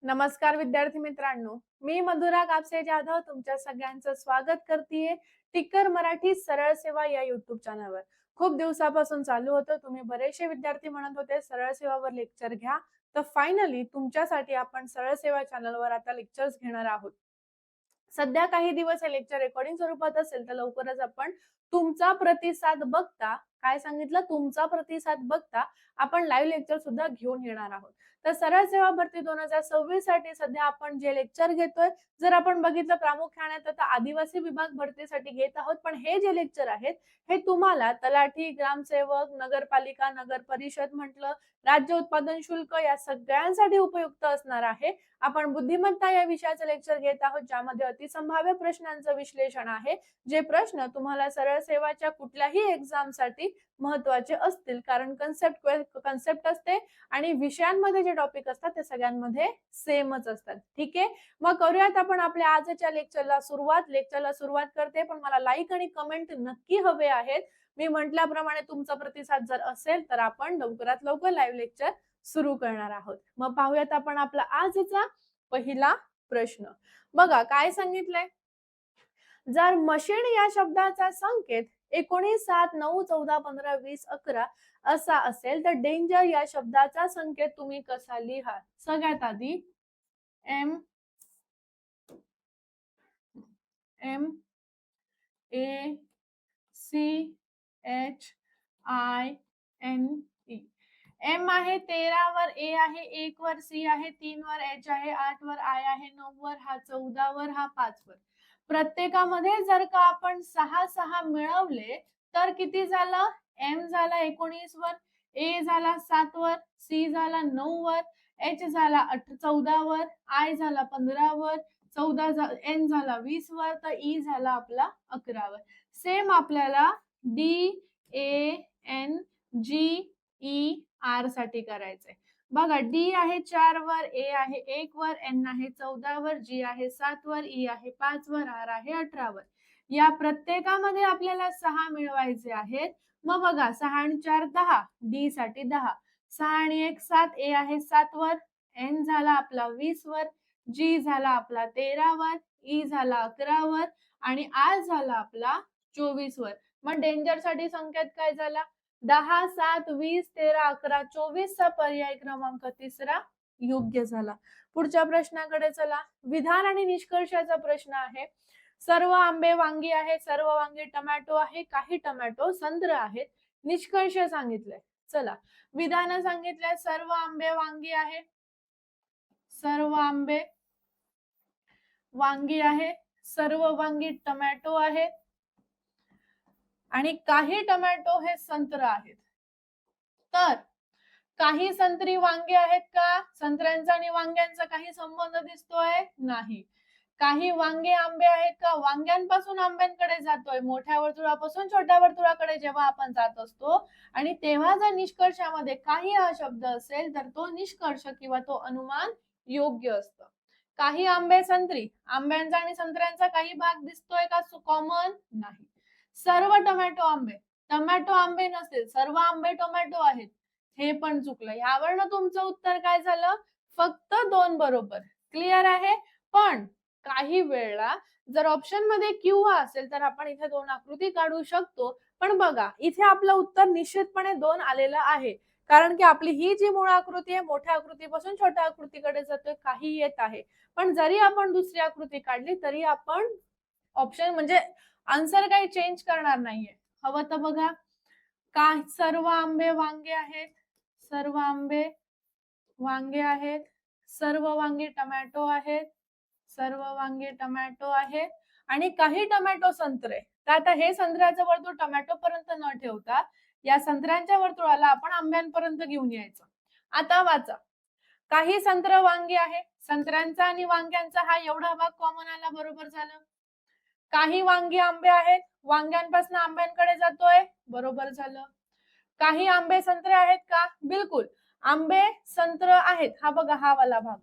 नमस्कार विद्यार्थी मित्रांनो, मी मधुरा कापसे जाधव तुमच्या सगळ्यांचं स्वागत करतेय टिकर मराठी सरळ सेवा या युट्यूब चॅनलवर। खूप दिवसापासून चालू होतं, तुम्ही बरेचसे विद्यार्थी म्हणत होते सरळ सेवावर लेक्चर घ्या, तर फायनली तुमच्यासाठी आपण सरळ सेवा चॅनलवर आता लेक्चर्स घेणार आहोत। सध्या काही दिवस हे लेक्चर रेकॉर्डिंग स्वरूपात असेल तर लवकरच आपण तुमचा प्रतिसाद बघता, काय सांगितलं, तुमचा प्रतिसाद बघता आपण लाईव्ह लेक्चर सुद्धा घेऊन येणार आहोत। तर सरळ सेवा भरती 2026 साठी सध्या आपण जे लेक्चर घेतोय, जर आपण बघितलं प्रामुख्याने तर आदिवासी विभाग भरतीसाठी घेत आहोत, पण हे जे लेक्चर आहेत हे तुम्हाला तलाठी, ग्रामसेवक, नगरपालिका, नगर परिषद म्हटलं, राज्य उत्पादन शुल्क या सगळ्यांसाठी उपयुक्त असणार आहे। आपण बुद्धिमत्ता या विषयाचं लेक्चर घेत आहोत, ज्यामध्ये अतिसंभाव्य प्रश्नांचं विश्लेषण आहे, जे प्रश्न तुम्हाला सरळ सेवाच्या कुठल्याही एक्झाम साठी महत्त्वाचे असतील, कारण कन्सेप्ट असते आणि विषयांमध्ये जे टॉपिक असतात ते सगळ्यांमध्ये सेमच असतात। ठीक आहे, मग करूयात आपण आपल्या आजच्या लेक्चरला सुरुवात करते, पण मला लाईक आणि कमेंट नक्की हवे आहेत। मी म्हटल्याप्रमाणे तुमचा प्रतिसाद जर असेल तर आपण लवकरात लवकर लाईव्ह लेक्चर सुरू करणार आहोत। मग पाहूयात आपण आपला आजचा पहिला प्रश्न। बघा काय सांगितलंय, जर मशीन या शब्दाचा संकेत 19, 7, 9, 14, 15, 20, 11 असा असेल तर डेंजर या शब्दाचा संकेत तुम्ही कसा लिहाल? सगळ्यात आधी M A C H I N E. M आहे 13 वर, ए आहे 1 वर, सी आहे 3 वर, एच आहे 8 वर, आय आहे 9 वर, हा 14 वर, हा 5 वर। प्रत्येकामध्ये जर का आपण 6 मिळवले तर किती झालं? एम झाला 19 वर, ए झाला 7 वर, सी झाला 9 वर, एच झाला 14 वर, आय झाला 15 वर, 14 एन झाला 20 वर, तर ई झाला आपला 11 वर। सेम आपल्याला D A N G E R साठी करायचंय। बघा डी आहे 4 वर, ए आहे 1 वर, एन आहे 14 वर, जी आहे 7 वर, ई आहे 5 वर, आर आहे 18 वर। या प्रत्येकामध्ये आपल्याला 6 मिळवायचे आहेत। मग बघा 6 आणि 4 10, डी साठी 10, 6 आणि 1 7, ए आहे 7 वर, एन झाला आपला 20 वर, जी झाला आपला 13 वर, ई झाला 11 वर आणि आर झाला आपला 24 वर। मग डेंजर साठी संकेत काय झाला? 10, 7, 20, 13, 11, 24 चा पर्याय क्रमांक तिसरा योग्य झाला। पुढच्या प्रश्नाकडे चला। विधान आणि निष्कर्षाचा प्रश्न आहे। सर्व आंबे वांगी आहेत, सर्व वांगे टोमॅटो आहे, काही टोमॅटो संत्र आहेत। निष्कर्ष सांगितलंय। चला, विधान सांगितलंय सर्व आंबे वांगी आहे, सर्व आंबे वांगी आहे, सर्व वांगी टोमॅटो आहेत आणि काही टोमॅटो हे संत्र आहेत। तर काही संत्री वांगे आहेत का? संत्र्यांचा आणि वांग्यांचा काही संबंध दिसतोय? नाही। काही वांगे आंबे आहेत का? वांग्यांपासून आंब्यांकडे जातोय, मोठ्या वर्तुळापासून छोट्या वर्तुळाकडे जेव्हा आपण जात असतो आणि तेव्हा जर निष्कर्षामध्ये काही हा शब्द असेल तर तो निष्कर्ष किंवा तो अनुमान योग्य असतं। काही आंबे संत्री, आंब्यांचा आणि संत्र्यांचा काही भाग दिसतोय का कॉमन? नाही। सर्व टोमॅटो आंबे, टोमॅटो आंबे नसतील, सर्व आंबे टोमॅटो आहेत, हे पण चुकलं। यावरनं तुमचं उत्तर काय झालं? फक्त 2 बरोबर। क्लिअर आहे? पण काही वेळा जर ऑप्शन मध्ये किंवा असेल तर आपण इथे 2 आकृती काढू शकतो, पण बघा इथे आपलं उत्तर निश्चितपणे 2 आलेलं आहे, कारण की आपली ही जी मूळ आकृती आहे मोठ्या आकृतीपासून छोट्या आकृतीकडे जातोय, काही येत आहे। पण जरी आपण दुसरी आकृती काढली तरी आपण ऑप्शन म्हणजे आन्सर काही चेंज करणार नाहीये। हवं तर बघा, काय सर्व आंबे वांगे आहेत, सर्व आंबे वांगे आहेत, सर्व वांगे टोमॅटो आहेत, सर्व वांगे टोमॅटो आहेत आणि काही टोमॅटो संत्रे। तर आता हे संत्र्याचं वर्तुळ टोमॅटो पर्यंत न ठेवता या संत्र्यांच्या वर्तुळाला आपण आंब्यांपर्यंत घेऊन यायचं। आता वाचा, काही संत्र वांगी आहे, संत्र्यांचा आणि वांग्यांचा हा एवढा भाग कॉमन आला, बरोबर झालं। काही वांगी आंबे आहेत, वांग्यांपासून आंब्यांकडे जातोय, बरोबर झालं। काही आंबे संत्रे आहेत का? बिलकुल, आंबे संत्र आहेत, हा बघा हा वाला भाग।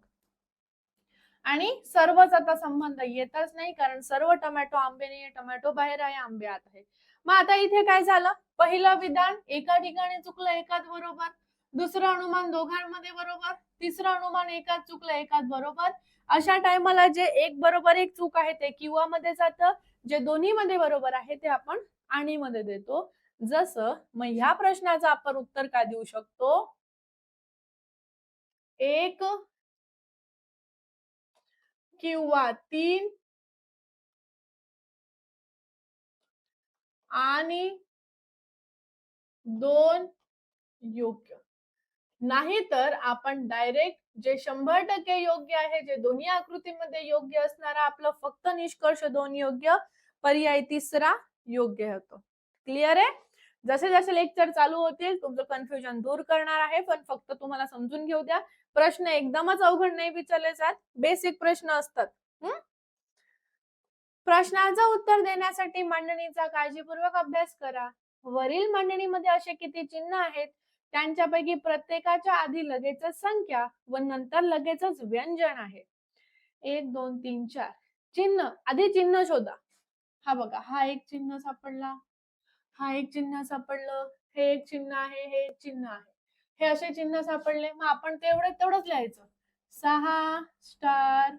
आणि सर्वच आता संबंध येतच नाही, कारण सर्व टोमॅटो आंबे नाहीये, टोमॅटो बाहेर आहे, आंबे आत आहे। मग आता इथे काय झालं? पहिलं विधान एका ठिकाणी चुकलं, एकाच बरोबर। दुसरं अनुमान दोघांमध्ये बरोबर, तिसरं अनुमान एकाच चुकलं एकाच बरोबर. अशा टायमाला जे एक बरोबर एक चूक आहे ते किंवा मध्ये जातं, जे दोन्ही मध्ये बरोबर आहे ते आपण आणि मध्ये देतो. जसं मग ह्या प्रश्नाचं आपण उत्तर काय देऊ शकतो, 1 किंवा 3 आणि 2 योग्य. नाहीतर आपण डायरेक्ट जे 100% योग्य आहे, जे दोन्ही आकृतीमध्ये योग्य असणारा आपलं फक्त निष्कर्ष 2 योग्य, पर्याय तिसरा योग्य होतो. क्लिअर आहे? जसे जसे लेक्चर चालू होतील तुमचं कन्फ्युजन दूर करणार आहे, पण फक्त तुम्हाला समजून घेऊ द्या. प्रश्न एकदमच अवघड नाही विचारले जात, बेसिक प्रश्न असतात. प्रश्नाचं उत्तर देण्यासाठी मांडणीचा काळजीपूर्वक अभ्यास करा. वरील मांडणीमध्ये असे किती चिन्ह आहेत, त्यांच्यापैकी प्रत्येकाच्या आधी लगेचच संख्या व नंतर लगेचच व्यंजन आहे. 1 2 3 4 चिन्ह, आधी चिन्ह शोधा. हा बघा, हा एक चिन्ह सापडला, हा एक चिन्ह सापडलं, हे एक चिन्ह आहे, हे एक चिन्ह आहे. हे असे चिन्ह सापडले, मग आपण तेवढंच लिहायचं. 6 स्टार,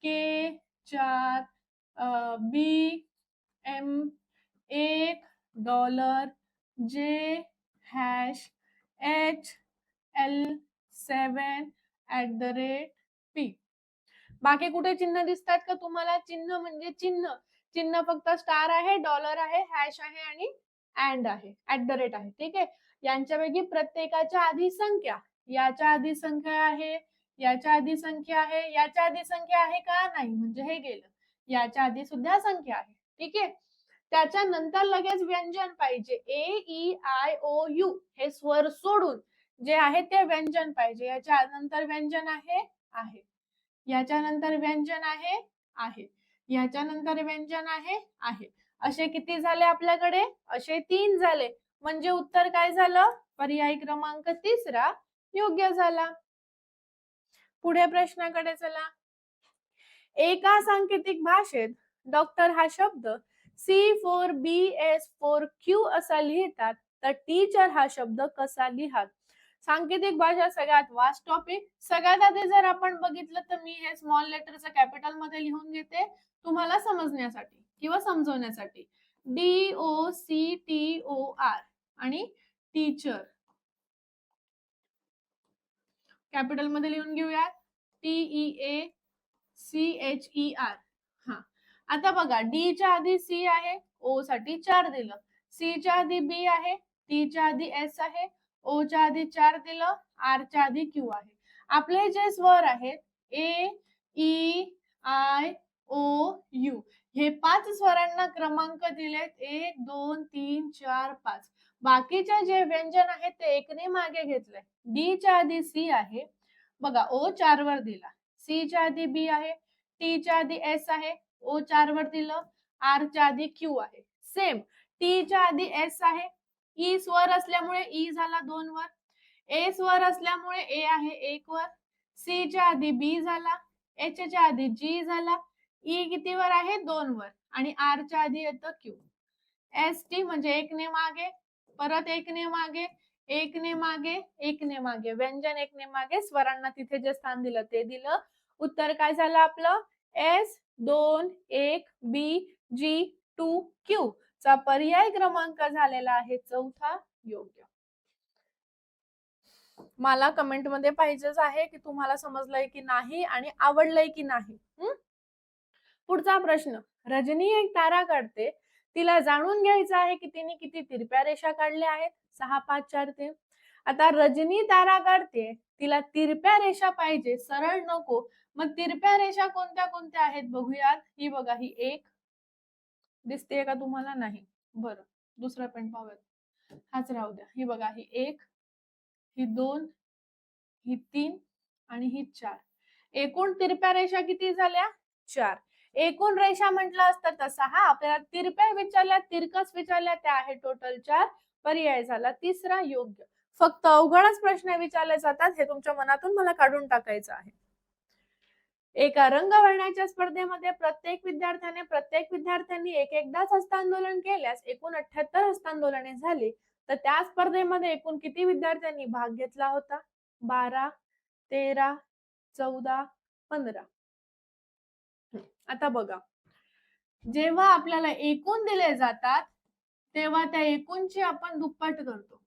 के 4, बी एम 1 डॉलर, जे हॅश एच एल 7 @p. बाकी कुठे चिन्ह दिसतात का तुम्हाला? चिन्ह म्हणजे चिन्ह, चिन्ह फक्त स्टार आहे, डॉलर आहे, हॅश आहे आणि अँड आहे, @ आहे. ठीक आहे. यांच्यापैकी प्रत्येकाच्या आधी संख्या, याच्या आधी संख्या आहे, याच्या आधी संख्या आहे, याच्या आधी संख्या आहे का? नाही, म्हणजे हे गेलं. याच्या आधी सुद्धा संख्या आहे. ठीक आहे. त्याच्यानंतर लगेच व्यंजन पाहिजे. ए ई आय ओ यू हे स्वर सोडून जे आहे ते व्यंजन पाहिजे. याच्या नंतर व्यंजन आहे. याच्या नंतर व्यंजन आहे. याच्या नंतर व्यंजन आहे. असे किती झाले आपल्याकडे? असे 3 झाले. म्हणजे उत्तर काय झालं? पर्याय क्रमांक तिसरा योग्य झाला. पुढे प्रश्नाकडे चला. एका सांकेतिक भाषेत डॉक्टर हा शब्द C4BS4Q असा लिहितात, तर टीचर हा शब्द कसा लिहाल? सांकेतिक भाषा सगळ्यात वास्ट टॉपिक. सगळ्यात आधी जर आपण बघितलं तर मी हे स्मॉल लेटरचं कॅपिटल मध्ये लिहून घेते तुम्हाला समजण्यासाठी किंवा समजवण्यासाठी. DOCTOR आणि टीचर कॅपिटल मध्ये लिहून घेऊया. TEACHER. हा, आता बघा, डी च्या आधी सी आहे, ओ साठी 4 दिलं, सी च्या आधी बी आहे, टी च्या आधी एस आहे, ओ च्या आधी 4 दिलं, आर च्या आधी क्यू आहे. आपले जे स्वर आहेत ए ई आय ओ यू, हे 5 स्वरांना क्रमांक दिलेत 1 2 3 4 5. बाकीचे जे व्यंजन आहेत ते एकने मागे घेतलंय. डी च्या आधी सी आहे बघा, ओ 4 वर दिला, सी च्या आधी बी आहे, टी च्या आधी एस आहे, ओ 4 वर दिलं, आर च्या आधी क्यू आहे. सेम टी च्या आधी एस आहे, ई स्वर असल्यामुळे ई झाला 2 वर, ए स्वर असल्यामुळे ए आहे 1 वर, सी च्या आधी बी झाला, एच च्या आधी जी झाला, ई किती वर आहे 2 वर आणि आर च्या आधी येतं क्यू. एस टी म्हणजे 1 ने मागे, परत 1 ने मागे, 1 ने मागे, 1 ने मागे, व्यंजन 1 ने मागे, स्वरांना तिथे जे स्थान दिलं ते दिलं. उत्तर काय झालं आपलं? एस 2 1 बी जी 2 क्यू चा पर्याय क्रमांक झालेला आहे चौथा योग्य. मला कमेंट मध्ये पाहिजेच आहे की तुम्हाला समजलंय की नाही आणि आवडलंय की नाही. पुढचा प्रश्न. रजनी एक तारा काढते, तिला जाणून घ्यायचं आहे की तिने किती तिरप्या रेषा काढल्या आहेत. 6 5 4 3. आता रजनी तारा काढते, तिला तिरप्या रेषा पाहिजे, सरळ नको. मग तिरप्या रेषा कोणत्या कोणत्या आहेत बघूयात. ही बघा, ही एक दिसतेय का तुम्हाला? नाही. बरं, दुसरा पेन पाहूयात, हाच राहू द्या. ही बघा, ही 1, ही 2, ही 3 आणि ही 4. एकूण तिरप्या रेषा किती झाल्या? 4. एकूण रेषा म्हटलं असतं तर 6, आपल्याला तिरप्या विचारल्या, तिरकस विचारल्या, त्या आहे टोटल 4. पर्याय झाला तिसरा योग्य. फक्त अवघडच प्रश्न विचारले जातात, हे तुमच्या मनातून मला काढून टाकायचं आहे. एका रंगवळणाच्या स्पर्धेमध्ये प्रत्येक विद्यार्थ्यांनी एकदाच हस्तांदोलन केल्यास एकूण 78 हस्तांदोलने झाली, तर त्या स्पर्धेमध्ये एकूण किती विद्यार्थ्यांनी भाग घेतला होता? 12, 13, 14, 15. आता बघा, जेव्हा आपल्याला एकूण दिले जातात तेव्हा त्या एकूणची आपण दुप्पट करतो.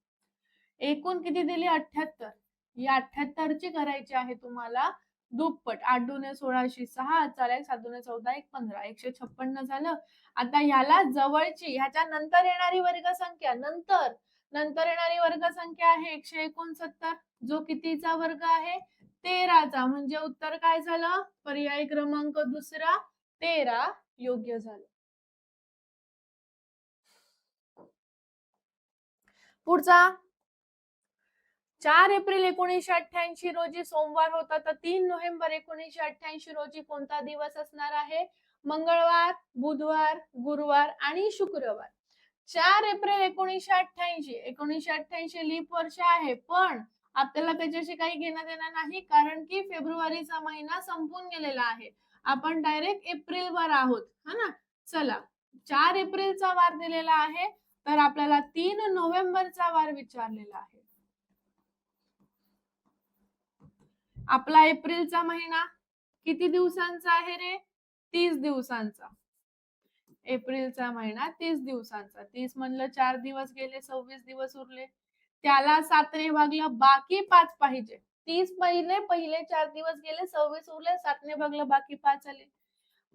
एकूण किती दिली? 78. या 78 ची करायची आहे तुम्हाला दुप्पट. 8 दुने 16, 6, 4 1 7 दुने 14, 1 15, 156 झालं. आता ह्याला जवळची, ह्याच्या नंतर येणारी वर्गसंख्या, नंतर येणारी वर्गसंख्या आहे 169, जो कितीचा वर्ग आहे? 13चा. म्हणजे उत्तर काय झालं? पर्याय क्रमांक दुसरा 13 योग्य झालं. पुढचा 4 एप्रिल 1988 रोजी सोमवार होता, तर 3 नोव्हेंबर 1988 रोजी कोणता दिवस असणार आहे? मंगळवार, बुधवार, गुरुवार आणि शुक्रवार. 4 एप्रिल 1988 लीप वर्ष आहे, पण आपल्याला त्याच्याशी काही घेणं देणं नाही, कारण की फेब्रुवारीचा महिना संपून गेलेला आहे. आपण डायरेक्ट एप्रिल वर आहोत, हा ना. चला, 4 एप्रिलचा वार दिलेला आहे, तर आपल्याला 3 नोव्हेंबरचा वार विचारलेला आहे. आपला एप्रिलचा महिना किती दिवसांचा आहे रे? 30 दिवसांचा. एप्रिलचा महिना 30 दिवसांचा. 30 म्हणलं 4 दिवस गेले, 26 दिवस उरले. त्याला 7 ने भागलं, बाकी 5 पाहिजे. 30 पहिले 4 दिवस गेले, 26 उरले, 7 ने भागलं, बाकी 5 आले.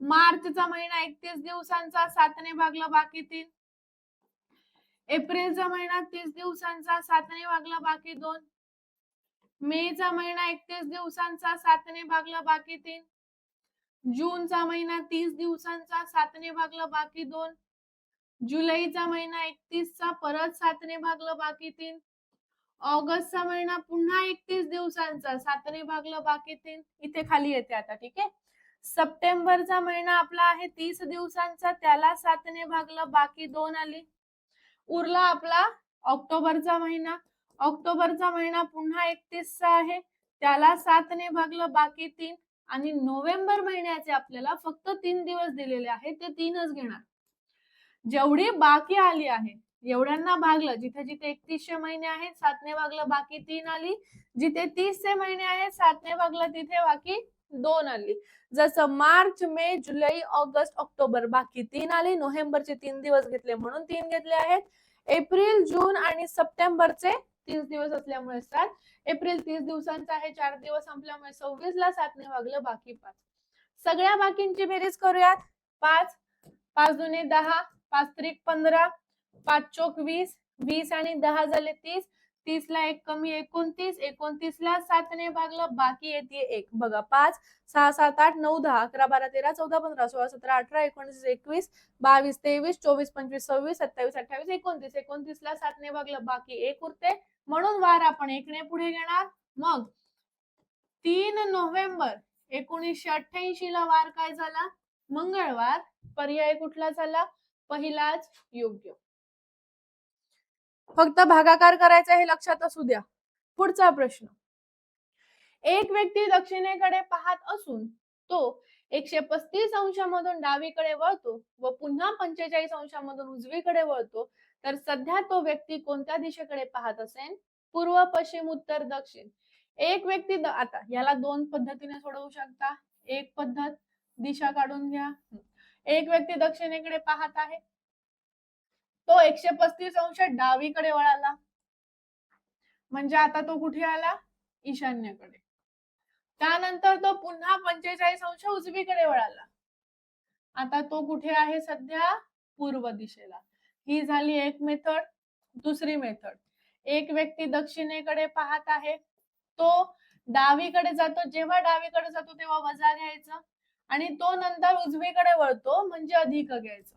मार्चचा महिना 31 दिवसांचा, 7 ने भागलं, बाकी 3. एप्रिलचा महिना 30 दिवसांचा, 7 ने भागलं, बाकी 2. मेचा महिना 31 दिवसांचा, 7 ने भागलं, बाकी 3. जूनचा महिना 30 दिवसांचा, 7 ने भागलं, बाकी 2. जुलैचा महिना 31 चा, परत 7 ने भागलं, बाकी 3. ऑगस्टचा महिना पुन्हा 31 दिवसांचा, 7 ने भागलं, बाकी 3. इथे खाली येते आता, ठीक आहे. सप्टेंबरचा महिना आपला आहे 30 दिवसांचा, त्याला 7 ने भागलं, बाकी 2 आली. उरला आपला ऑक्टोबरचा महिना. ऑक्टोबरचा महिना पुन्हा 31 चा आहे, त्याला 7 ने भागलं, बाकी 3. आणि नोव्हेंबर महिन्याचे आपल्याला फक्त 3 दिवस दिलेले आहेत, ते 3च घेणार. जेवढी बाकी आली आहे एवढ्यांना भागलं. जिथे जिथे 3100 महिने आहेत, 7 ने भागलं, बाकी 3 आली. जिथे 30 महिने आहेत, 7 ने भागलं, तिथे बाकी 2 आली. जसं मार्च, मे, जुलै, ऑगस्ट, ऑक्टोबर बाकी 3 आली. नोव्हेंबरचे 3 दिवस घेतले म्हणून 3 घेतले आहेत. एप्रिल, जून आणि सप्टेंबरचे 30 दिवस असल्यामुळे 7. एप्रिल 30 दिवसांचा आहे, 4 दिवस संपल्यामुळे 26 ला 7 ने भागलं, बाकी 5. सगळ्या बाकींची बेरीज करूयात. 5 5 दुने 10, 5 त्रिक 15, 5 चोक 20, 20 आणि 10 झाले 30. 30 ला 1 कमी 29, 29 ला 7 ने भागलं, बाकी येते 1. बघा 5 6 7 8 9 10 11 12 13 14 15 16 17 18 19 21 22 23 24 25 26 27 28 29. 29 ला 7 ने भागलं, बाकी 1 उरते, म्हणून वार आपण 1 ने पुढे घेणार. मग 3 नोव्हेंबर 1988 ला वार काय झाला? मंगळवार. पर्याय कुठला झाला? पहिलाच योग्य. फक्त भागाकार करायचा हे लक्षात असू द्या. पुढचा प्रश्न. एक व्यक्ती दक्षिणेकडे पाहत असून तो 135 अंशामधून डावीकडे वळतो व पुन्हा 45 अंशामधून उजवीकडे वळतो, तर सध्या तो व्यक्ती कोणत्या दिशेकडे पाहत असेल? पूर्व, पश्चिम, उत्तर, दक्षिण. एक व्यक्ती आता याला 2 पद्धतीने सोडवू शकता. एक पद्धत, दिशा काढून घ्या. एक व्यक्ती दक्षिणेकडे पाहत आहे, तो 135 अंश डावीकडे वळाला, म्हणजे आता तो कुठे आला? ईशान्येकडे. त्यानंतर तो पुन्हा 45 अंश उजवीकडे वळाला, आता तो कुठे आहे सध्या? पूर्व दिशेला. ही झाली एक मेथड. दुसरी मेथड, एक व्यक्ती दक्षिणेकडे पाहत आहे, तो डावीकडे जातो. जेव्हा डावीकडे जातो तेव्हा वजा घ्यायचं आणि तो नंतर उजवीकडे वळतो म्हणजे अधिक घ्यायचं.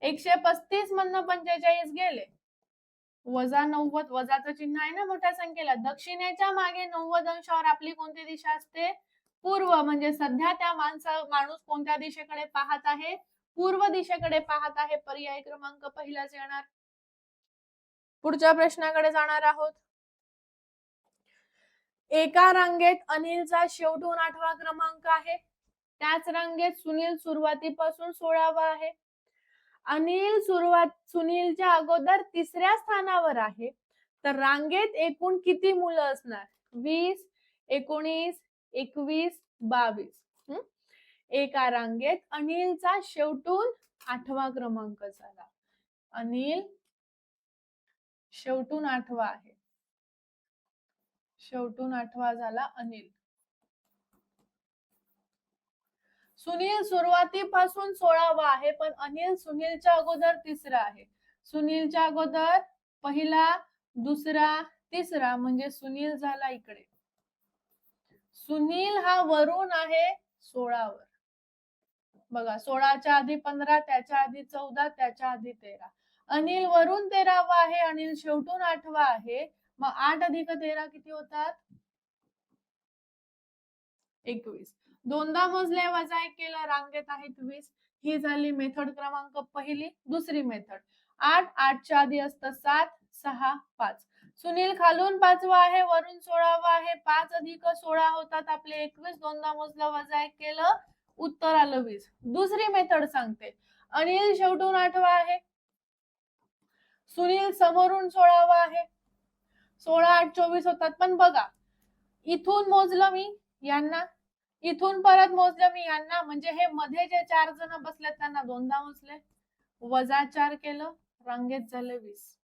135 मधनं 45 गेले, वजा 90, वजाचं चिन्ह आहे ना मोठ्या संख्येला. दक्षिणेच्या मागे 90 अंशावर आपली कोणती दिशा असते? पूर्व. म्हणजे सध्या त्या माणूस कोणत्या दिशेकडे पाहत आहे? पूर्व दिशेकडे पाहत आहे. पर्याय क्रमांक पहिलाच येणार. पुढच्या प्रश्नाकडे जाणार आहोत. एका रांगेत अनिलचा शेवटून 8वा क्रमांक आहे, त्याच रांगेत सुनील सुरुवातीपासून 16वा आहे. सुनीलच्या अगोदर तिसऱ्या स्थानावर आहे, तर रांगेत एकूण किती मुलं असणार? 20, 19, 21, 22. एका रांगेत अनिलचा शेवटून 8वा क्रमांक झाला. अनिल शेवटून 8वा आहे. शेवटून 8वा झाला अनिल. सुनील सुरुवातीपासून 16वा आहे, पण अनिल सुनीलच्या अगोदर तिसरा आहे. सुनीलच्या अगोदर पहिला, दुसरा, तिसरा, म्हणजे सुनील झाला इकडे. सुनील हा वरून आहे 16वर. बघा, 16च्या आधी 15, त्याच्या आधी 14, त्याच्या आधी 13. अनिल वरून 13वा आहे, अनिल शेवटून 8वा आहे. मग 8 अधिक 13 किती होतात? 21. दोनदा मोजले, वजा 1 केलं, रांगेत आहेत 20. ही झाली मेथड क्रमांक पहिली. दुसरी मेथड, 8, 8च्या आधी असतं 7, 6, 5. सुनील खालून 5वा आहे, वरून 16वा आहे. 5 अधिक 16 होतात आपले 21. दोनदा मोजलं, वजा 1 केलं, उत्तर आलं 20. दुसरी मेथड सांगते, अनिल शेवटून 8वा आहे, सुनील समोरून 16वा आहे. 16, 8, 24 होतात. पण बघा, इथून मोजलं मी यांना, इथून परत मोजलं मी यांना, म्हणजे हे मध्ये जे 4 जण बसलेत त्यांना दोनदा मोजले, वजा 4 केलं, रांगेत झाले 20.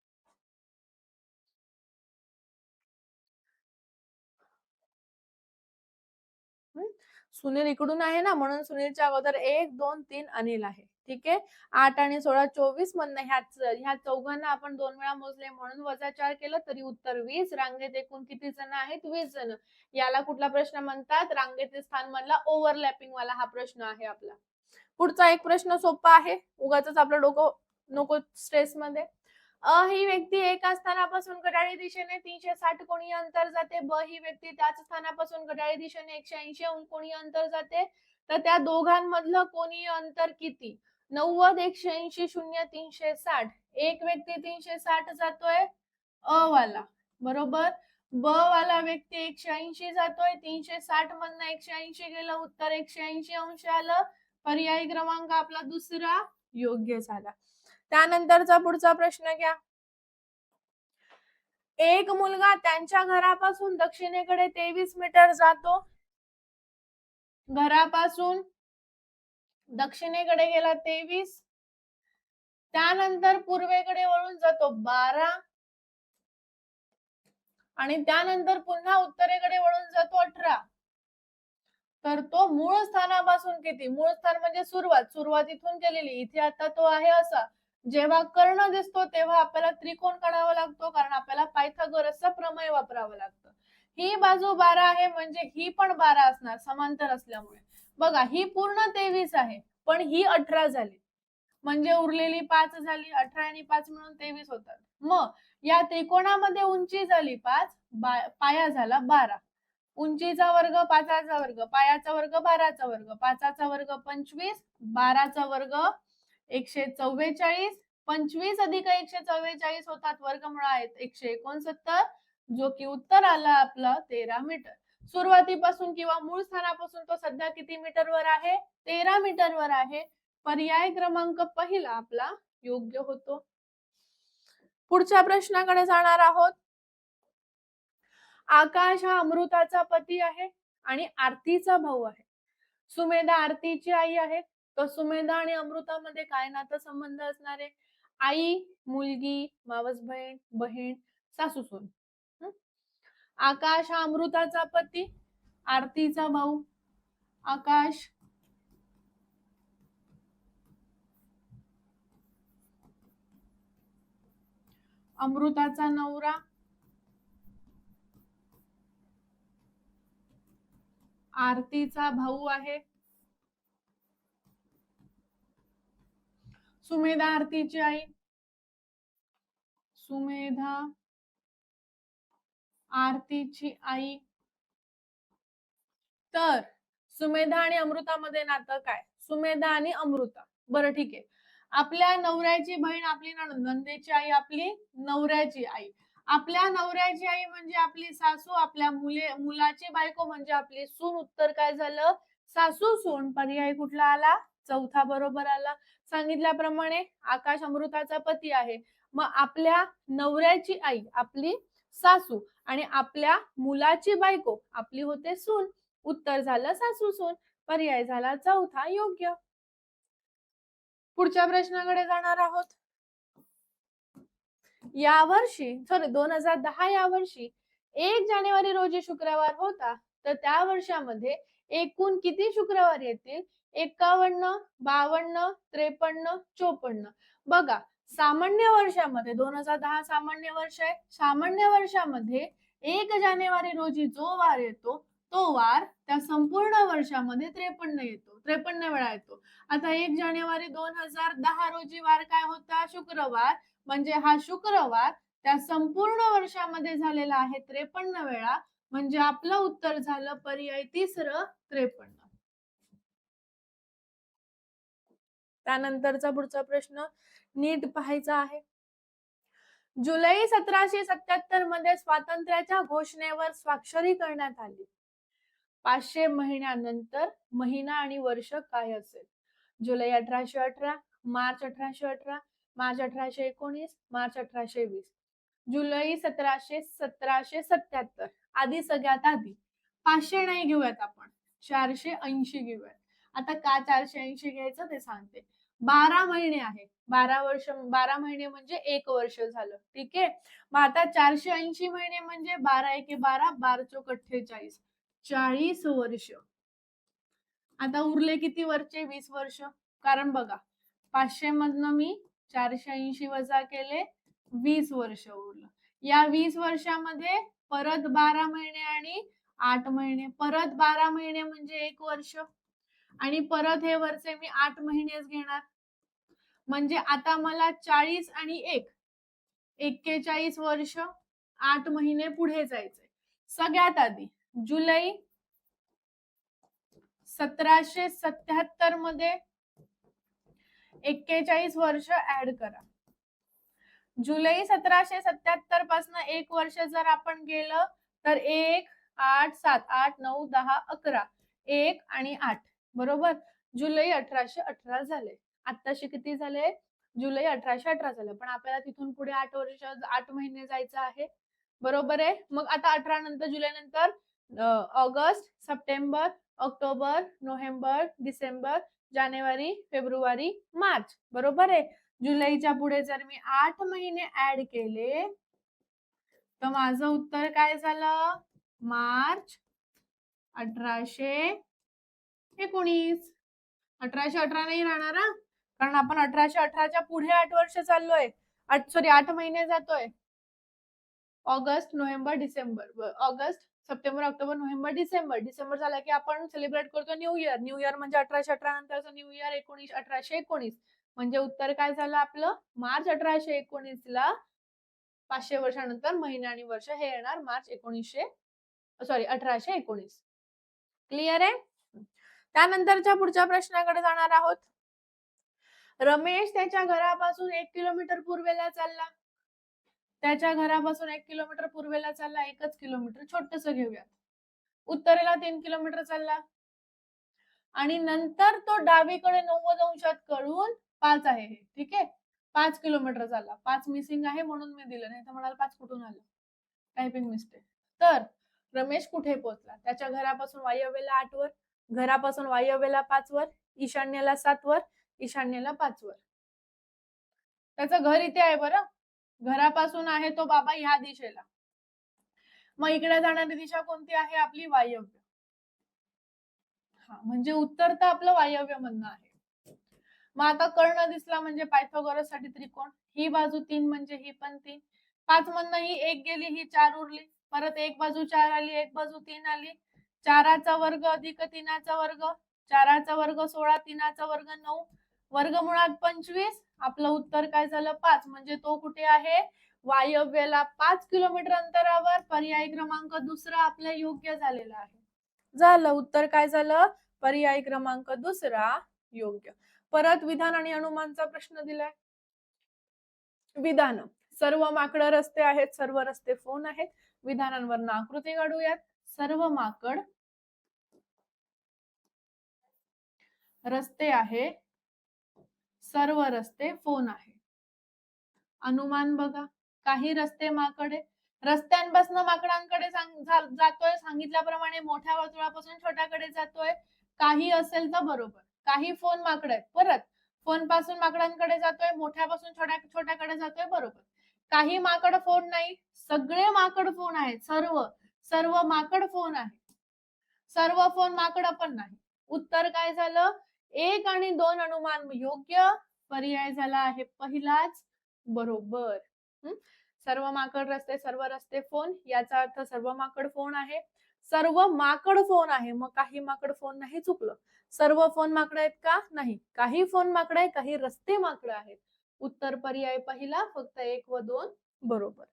सुनील इकडून आहे ना, म्हणून सुनीलच्या अगोदर 1, 2, 3 अनिल आहे. ठीक आहे. 8 आणि 16 24 मधनं ह्या चौघांना आपण 2 वेळा मोजले म्हणून वजा 4 केलं, तरी उत्तर 20. रांगेत एकूण किती जण आहेत? 20 जण. याला कुठला प्रश्न म्हणतात? रांगेतील स्थान मधला ओव्हरलॅपिंग वाला हा प्रश्न आहे आपला. पुढचा एक प्रश्न सोपा आहे, उगाच आपलं डोकं नको स्ट्रेस मध्ये. ही व्यक्ती एका स्थानापासून घड्याळी दिशेने 360 कोणीय अंतर जाते. ब ही व्यक्ती त्याच स्थानापासून घड्याळी दिशेने 180 कोणीय अंतर जाते. तर त्या दोघांमधलं कोणीय अंतर किती? 90, 180, 0, 360. एक व्यक्ती 360 जातोय, अ वाला, बरोबर. ब वाला व्यक्ती 180 जातोय, 360 मधनं 180 गेलं, उत्तर 180 अंश आलं. पर्यायी क्रमांक आपला दुसरा योग्य झाला. त्यानंतरचा पुढचा प्रश्न घ्या. एक मुलगा त्यांच्या घरापासून दक्षिणेकडे 23 मीटर जातो. घरापासून दक्षिणेकडे गेला 23, त्यानंतर पूर्वेकडे वळून जातो 12, आणि त्यानंतर पुन्हा उत्तरेकडे वळून जातो 18. तर तो मूळ स्थानापासून किती? मूळ स्थान म्हणजे सुरुवात इथून केलेली, इथे आता तो आहे असा. जेव्हा कर्ण दिसतो तेव्हा आपल्याला त्रिकोण काढावा लागतो, कारण आपल्याला पायथागोरसचा प्रमेय वापरावं लागतं. ही बाजू 12 आहे, म्हणजे ही पण 12 असणार, समांतर असल्यामुळे. बघा, ही पूर्ण 23 आहे, पण ही 18 झाली, म्हणजे उरलेली 5 झाली. 18 आणि 5 मिळून 23 होतात. मग या त्रिकोणामध्ये उंची झाली 5, पाया झाला 12. उंचीचा वर्ग 5चा वर्ग, पायाचा वर्ग 12चा वर्ग, 5चा वर्ग 25, 12चा वर्ग 144, 25 अधिक 144 होतात, वर्गमूळ आहेत 169, जो की उत्तर आला आपलं 13 मीटर. सुरुवातीपासून किंवा मूळ स्थानापासून तो सध्या किती मीटरवर आहे? 13 मीटरवर आहे. पर्याय क्रमांक पहिला आपला योग्य होतो. पुढच्या प्रश्नाकडे जाणार आहोत. आकाश हा अमृताचा पती आहे आणि आरतीचा भाऊ आहे. सुमेधा आरतीची आई आहे. तर सुमेधा आणि अमृतामध्ये काय नातं संबंध असणार आहे? आई, मुलगी, मावस बहीण, बहीण, सासू सून. आकाश हा अमृताचा पती, आरतीचा भाऊ. आकाश अमृताचा नवरा, आरतीचा भाऊ आहे. सुमेधा आरतीची आई, सुमेधा आरतीची आई. तर सुमेधा आणि अमृतामध्ये नातं काय? सुमेधा आणि अमृता, बरं ठीक आहे. आपल्या नवऱ्याची बहीण आपली नणंद, नंदेची आई आपली नवऱ्याची आई. आपल्या नवऱ्याची आई म्हणजे आपली सासू, आपल्या मुलाची बायको म्हणजे आपली सून. उत्तर काय झालं? सासू सून. पर्याय कुठला आला? चौथा बरोबर आला. सांगितल्याप्रमाणे आकाश अमृताचा पती आहे. मग आपल्या नवऱ्याची आई आपली सासू आणि आपल्या मुलाची बायको आपली होते सून. उत्तर झालं सासू सून. पर्याय झाला चौथा योग्य. पुढच्या प्रश्नाकडे जाणार आहोत. यावर्षी 2010 या वर्षी 1 जानेवारी रोजी शुक्रवार होता, तर त्या वर्षामध्ये एकूण किती शुक्रवार येतील? 51, 52, 53, 54. बघा, सामान्य वर्षामध्ये 2010 सामान्य वर्ष आहे. सामान्य वर्षामध्ये 1 जानेवारी रोजी जो वार येतो तो वार त्या संपूर्ण वर्षामध्ये 53 येतो, 53 वेळा येतो. आता 1 जानेवारी 2010 रोजी वार काय होता? शुक्रवार. म्हणजे हा शुक्रवार त्या संपूर्ण वर्षामध्ये झालेला आहे 53 वेळा. म्हणजे आपलं उत्तर झालं पर्याय तिसरं 53. त्यानंतरचा पुढचा प्रश्न नीट पाहायचा आहे. जुलै 1777 मध्ये स्वातंत्र्याच्या घोषणेवर स्वाक्षरी करण्यात आली. 500 महिन्यानंतर महिना आणि वर्ष काय असेल? जुलै 1818, मार्च 1818, मार्च 1819, मार्च 1820. जुलै 1777. आधी सगळ्यात आधी 500 नाही घेऊयात आपण, 480 घेऊयात. आता का 480 घ्यायचं ते सांगते. 12 महिने आहे. 12 महिने म्हणजे 1 वर्ष झालं. ठीक आहे. मग आता 480 महिने म्हणजे 12 एके 12, 12 चोक 48, 40 वर्ष. आता उरले किती वर्षे? 20 वर्ष. कारण बघा, 500 मधनं मी 480 वजा केले, 20 वर्ष उरलं. या 20 वर्षामध्ये परत 12 महिने आणि 8 महिने, परत 12 महिने म्हणजे 1 वर्ष, आणि परत हे वर्ष मी 8 महिनेच घेणार. म्हणजे आता मला 40 आणि 1 41 वर्ष 8 महिने पुढे जायचंय. सगळ्यात आधी जुलै 1777 मध्ये 41 वर्ष ऍड करा. जुलै 1777 पासून 1 वर्ष जर आपण गेलं तर 1, 8, 7, 8, 9, 10, 11, 1 आणि 8 बरोबर. जुलै 1818 झाले. आत्ताशी किती झाले? जुलै 1818 झाले. पण आपल्याला तिथून पुढे 8 वर्ष 8 महिने जायचं आहे. बरोबर आहे. मग आता 18 नंतर जुलै नंतर ऑगस्ट, सप्टेंबर, ऑक्टोबर, नोव्हेंबर, डिसेंबर, जानेवारी, फेब्रुवारी, मार्च. बरोबर आहे. जुलैच्या पुढे जर मी 8 महिने ऍड केले तर माझं उत्तर काय झालं? मार्च 1819. 1818 नाही राहणार, कारण आपण 1818च्या पुढे 8 वर्ष चाललोय. 8 महिने जातोय. August, November, December. ऑगस्ट, सप्टेंबर, ऑक्टोबर, नोव्हेंबर, डिसेंबर. डिसेंबर झाला की आपण सेलिब्रेट करतो न्यू इयर. न्यू इयर म्हणजे 1818 नंतरचं न्यू इयर 1819. म्हणजे उत्तर काय झालं आपलं? मार्च 1819 ला 500 वर्षानंतर महिना आणि वर्ष हे येणार मार्च 1819. क्लिअर आहे? त्यानंतरच्या पुढच्या प्रश्नाकडे जाणार आहोत. रमेश त्याच्या घरापासून 1 किलोमीटर पूर्वेला चालला. त्याच्या घरापासून 1 किलोमीटर पूर्वेला चालला. 1च किलोमीटर छोटस घेऊया. उत्तरेला 3 किलोमीटर चालला आणि नंतर तो डावीकडे 90 अंशात कळून 5 आहे. ठीक आहे. 5 किलोमीटर चालला. 5 मिसिंग आहे म्हणून मी दिलं, नाही तर म्हणाल 5 कुठून आलं? Typing mistake. तर रमेश कुठे पोहोचला? त्याच्या घरापासून वायव्येला 8 वर, घरापासून वायव्येला 5 वर, ईशान्येला 7 वर, ईशान्येला 5 वर. त्याचं घर इथे आहे बरं. घरापासून आहे तो बाबा ह्या दिशेला. मग इकडे जाणारी दिशा कोणती आहे? आपली वायव्य. हा, म्हणजे उत्तर तर आपलं वायव्य मधनं आहे. मग आता कर्ण दिसला म्हणजे पायथागोरस साठी त्रिकोण. ही बाजू 3 म्हणजे ही पण 3. 5 मधनं ही 1 गेली, ही 4 उरली. परत एक बाजू 4 आली, एक बाजू 3 आली. 4चा वर्ग अधिक 3चा वर्ग, 4चा वर्ग 16, 3चा वर्ग 9, वर्गमुळात 25. आपलं उत्तर काय झालं? 5. म्हणजे तो कुठे आहे? वायव्येला 5 किलोमीटर अंतरावर. पर्याय क्रमांक दुसरा आपल्या योग्य झालेला आहे. झालं. उत्तर काय झालं? पर्याय क्रमांक दुसरा योग्य. परत विधान आणि अनुमानचा प्रश्न दिलाय. विधान: सर्व माकड रस्ते आहेत, सर्व रस्ते फोन आहेत. विधानांवर आकृती काढूयात. सर्व माकड रस्ते आहे, सर्व रस्ते फोन आहे. अनुमान बघा, काही रस्ते माकडे, रस्त्यांपासून माकडांकडे जातोय, सांगितल्याप्रमाणे मोठ्या वर्तुळापासून छोट्याकडे जातोय. काही असेल तर बरोबर. काही फोन माकड आहेत, परत फोन पासून माकडांकडे जातोय, मोठ्यापासून छोट्याकडे जातोय, बरोबर. काही माकड फोन नाही, सगळे माकड फोन आहेत. सर्व सर्व माकड फोन आहे. सर्व फोन माकड पण नाही. उत्तर काय झालं? 1 आणि 2 अनुमान योग्य. पर्याय झाला आहे पहिलाच बरोबर. सर्व माकड रस्ते, सर्व रस्ते फोन, याचा अर्थ सर्व माकड फोन आहे. सर्व माकड फोन आहे, मग काही माकड फोन नाही, चुकलं. सर्व फोन माकड आहेत का? नाही. काही फोन माकड आहे, काही रस्ते माकड आहेत. उत्तर पर्याय पहिला, फक्त 1 व 2 बरोबर.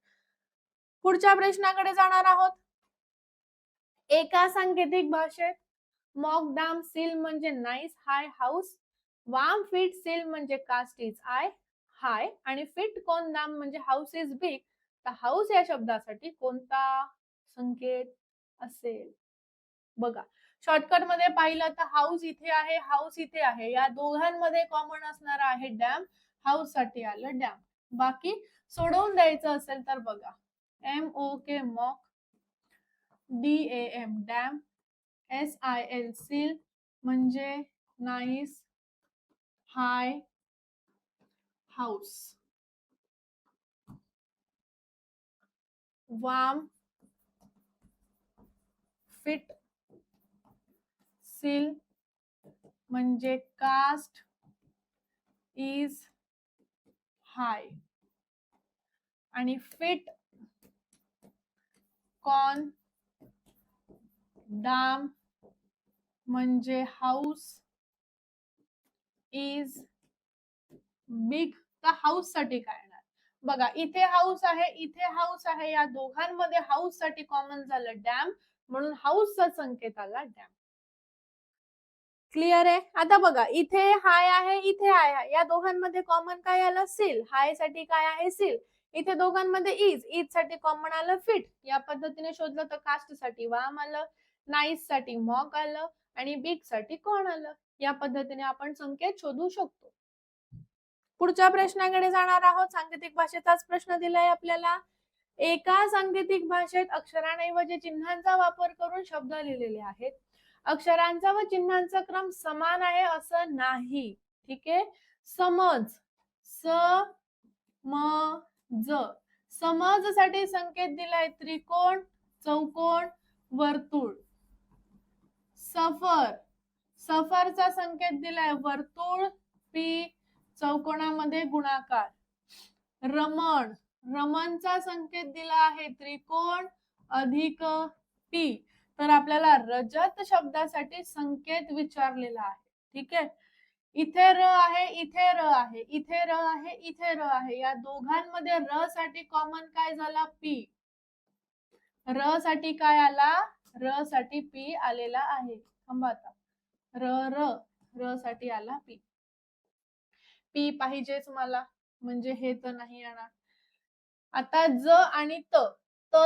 पुढच्या प्रश्नाकडे जाणार आहोत. एका सांकेतिक भाषेत मॉक डाम सील म्हणजे नाईस हाय हाऊस, वाम फिट सील म्हणजे कास्ट इज आय हाय, आणि फिट कोन नाम म्हणजे हाऊस इज बिग. तर हाऊस या शब्दासाठी कोणता संकेत असेल? बघा, शॉर्टकट मध्ये पाहिलं तर हाऊस इथे आहे, हाऊस इथे आहे, या दोघांमध्ये कॉमन असणार आहे डॅम. हाऊस साठी आलं डॅम. बाकी सोडवून द्यायचं असेल तर बघा, MOK mock, DAM dam, SIL seal म्हणजे नाईस हाय हाऊस, वाम फिट सील म्हणजे कास्ट इज हाय, आणि फिट कॉन डाम म्हणजे हाऊस इज बिग. तर हाऊस साठी काय येणार? बघा, इथे हाऊस आहे, इथे हाऊस आहे, या दोघांमध्ये हाऊस साठी कॉमन झालं डॅम, म्हणून हाऊसचा संकेत आला डॅम. क्लिअर आहे? आता बघा, इथे हाय आहे, इथे हाय आहे, या दोघांमध्ये कॉमन काय आलं? सील. हाय साठी काय आहे? सील. इथे दोघांमध्ये इज साठी कॉमन आलं फिट. या पद्धतीने शोधलं तर कास्ट साठी वाम आलं, नाईस साठी मॉक आलं, आणि बिग साठी कॉन आलं. या पद्धतीने आपण संकेत शोधू शकतो. पुढच्या प्रश्नाकडे जाणार आहोत. सांकेतिक भाषेचाच प्रश्न दिलाय आपल्याला. एका सांकेतिक भाषेत अक्षरांऐवजी चिन्हांचा वापर करून शब्द लिहिलेले आहेत. अक्षरांचा व चिन्हांचा क्रम समान आहे असं नाही. ठीक आहे. समज, स म ज. समज साठी संकेत दिलाय त्रिकोण, चौकोन, वर्तुळ. सफर, सफरचा संकेत दिलाय वर्तुळ, पी, चौकोनामध्ये गुणाकार. रमण, रमणचा संकेत दिला आहे त्रिकोण अधिक पी. तर आपल्याला रजत शब्दासाठी संकेत विचारलेला आहे. ठीक आहे. इथे र आहे, इथे र आहे, इथे र आहे, इथे र आहे, या दोघांमध्ये र साठी कॉमन काय झाला? पी. र साठी काय आला? र साठी पी आलेला आहे. थांबा आता, र साठी आला पी. पी पाहिजेच मला, म्हणजे हे तर नाही येणार. आता ज आणि त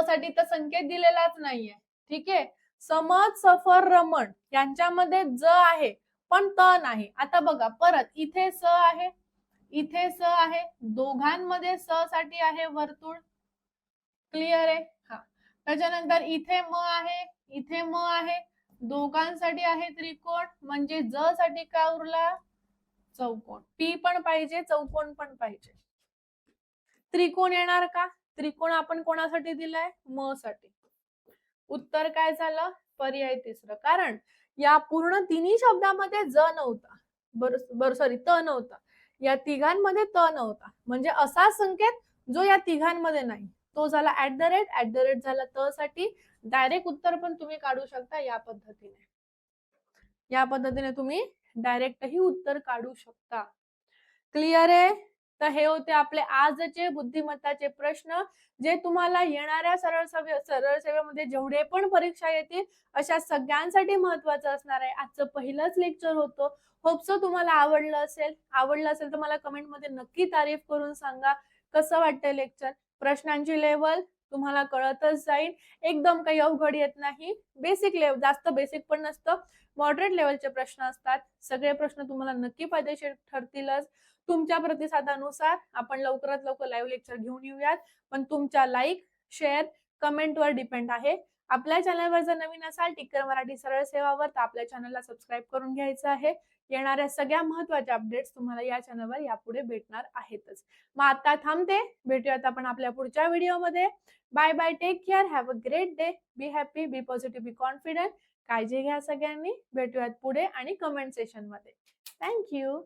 साठी तर संकेत दिलेलाच नाहीये. ठीक आहे. समज, सफर, रमण यांच्यामध्ये ज आहे पण त नाही. आता बघा, परत इथे स आहे, इथे स आहे, दोघांमध्ये स साठी आहे वर्तुळ. क्लिअर आहे? हा. त्याच्यानंतर इथे म आहे, इथे म आहे, दोघांसाठी आहे त्रिकोण, म्हणजे ज साठी काय उरला? चौकोन. पी पण पाहिजे, चौकोन पण पाहिजे. त्रिकोण येणार का? त्रिकोण आपण कोणासाठी दिलाय? म साठी. उत्तर काय झालं? पर्याय तिसरं. कारण या पूर्ण तिन्ही शब्दामध्ये ज नव्हता, त नव्हता, या तिघांमध्ये त नव्हता, म्हणजे असा संकेत जो या तिघांमध्ये नाही, तो झाला @ झाला त साठी. डायरेक्ट उत्तर पण तुम्ही काढू शकता या पद्धतीने. या पद्धतीने तुम्ही डायरेक्टही उत्तर काढू शकता. क्लिअर आहे? तर हे होते आपले आजचे बुद्धिमत्ताचे प्रश्न, जे तुम्हाला येणाऱ्या सरळ सेवेमध्ये जेवढे पण परीक्षा येतील अशा सगळ्यांसाठी महत्वाचं असणार आहे. आजचं पहिलंच लेक्चर होतं. होपसो तुम्हाला आवडलं असेल तर मला कमेंट मध्ये नक्की तारीफ करून सांगा कसं वाटतंय लेक्चर. प्रश्नांची लेवल तुम्हाला कळतच जाईल. एकदम काही अवघड येत नाही. बेसिक लेवल, जास्त बेसिक पण नसतं, मॉडरेट लेवलचे प्रश्न असतात. सगळे प्रश्न तुम्हाला नक्की फायदेशीर ठरतीलच. तुमच्या प्रतिसादानुसार आपण लवकरात लवकर लाईव्ह लेक्चर घेऊन येऊयात, पण तुमच्या लाईक, शेअर, कमेंटवर डिपेंड आहे. आपल्या चॅनलवर जर नवीन असाल टिक्कर मराठी सरळ सेवावर, तर आपल्या चॅनलला सबस्क्राईब करून घ्यायचं आहे. येणाऱ्या सगळ्या महत्त्वाच्या अपडेट्स तुम्हाला या चॅनलवर यापुढे भेटणार आहेतच. मग आता थांबते, भेटूयात आपण आपल्या पुढच्या व्हिडिओमध्ये. Bye bye, take care, have a great day, be happy, be positive, be confident. काळजी घ्या सगळ्यांनी. भेटूयात पुढे आणि कमेंट सेशन मध्ये. थँक्यू.